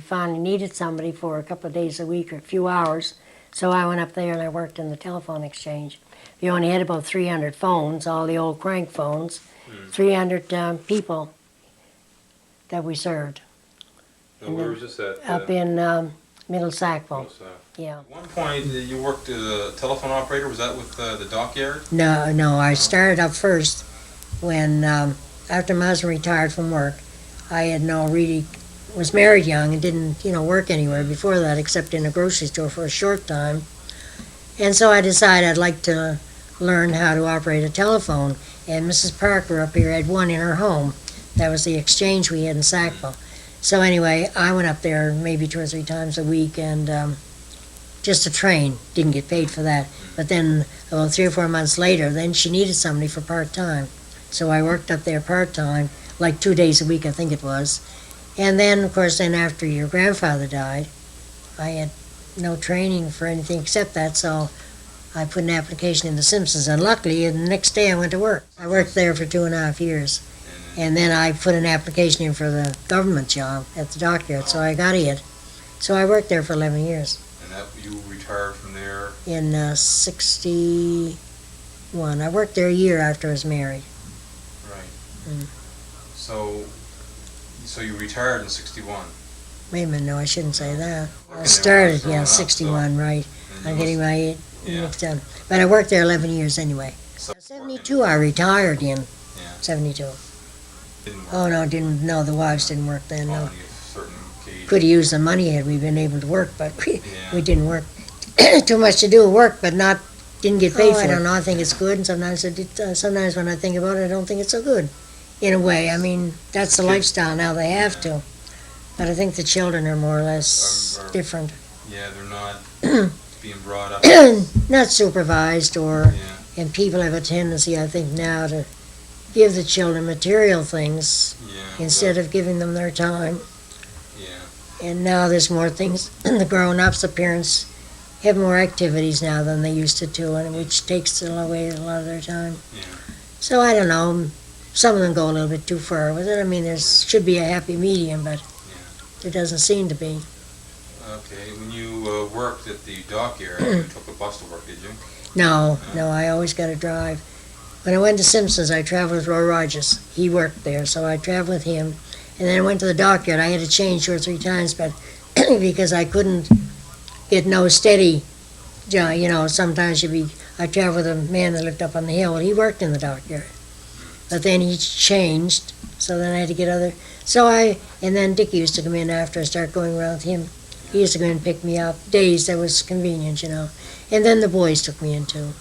finally needed somebody for a couple of days a week or a few hours. So I went up there and I worked in the telephone exchange. We only had about 300 phones, all the old crank phones, 300 people that we served. And where was this at? Up in Middle Sackville. Yeah. At one point, you worked as a telephone operator. Was that with the dockyard? No, I started up first when, after Mazin retired from work, I had was married young and didn't, work anywhere before that except in a grocery store for a short time. And so I decided I'd like to learn how to operate a telephone. And Mrs. Parker up here had one in her home. That was the exchange we had in Sackville. So anyway, I went up there maybe 2 or 3 times a week and just to train. Didn't get paid for that. But then about 3 or 4 months later, then she needed somebody for part-time. So I worked up there part-time, like 2 days a week, I think it was. And then, of course, after your grandfather died, I had no training for anything except that, so I put an application in the Simpsons, and luckily, the next day I went to work. I worked there for 2.5 years, and then I put an application in for the government job at the dockyard, so I got it. So I worked there for 11 years. And you retired from there? In 61. I worked there a year after I was married. Right. So you retired in 61? Wait a minute, no, I shouldn't say that. I started, 61, right. I'm getting my mixed up. But I worked there 11 years anyway. 72 I retired in, 72. Oh, no, the wives didn't work then, no. Could have used the money had we been able to work, but we didn't work. Too much to do work, but didn't get paid for it. I don't know, I think it's good, and sometimes when I think about it, I don't think it's so good. In a way, I mean, that's the lifestyle now, they have to. But I think the children are more or less different. Yeah, they're not being brought up. Not supervised, and people have a tendency, I think, now to give the children material things instead of giving them their time. And now there's more things. The grown-ups, the parents, have more activities now than they used to do, and which takes away a lot of their time. So I don't know. Some of them go a little bit too far with it. I mean, there should be a happy medium, but there doesn't seem to be. Okay, when you worked at the dockyard, you took a bus to work, did you? No, I always got to drive. When I went to Simpsons, I traveled with Roy Rogers. He worked there, so I traveled with him. And then I went to the dockyard. I had to change 2 or 3 times, but because I couldn't get no steady job, sometimes I traveled with a man that lived up on the hill. He worked in the dockyard. But then he changed, so then I had to get other. And then Dickie used to come in after I started going around with him. He used to go in and pick me up days that was convenient, And then the boys took me in too.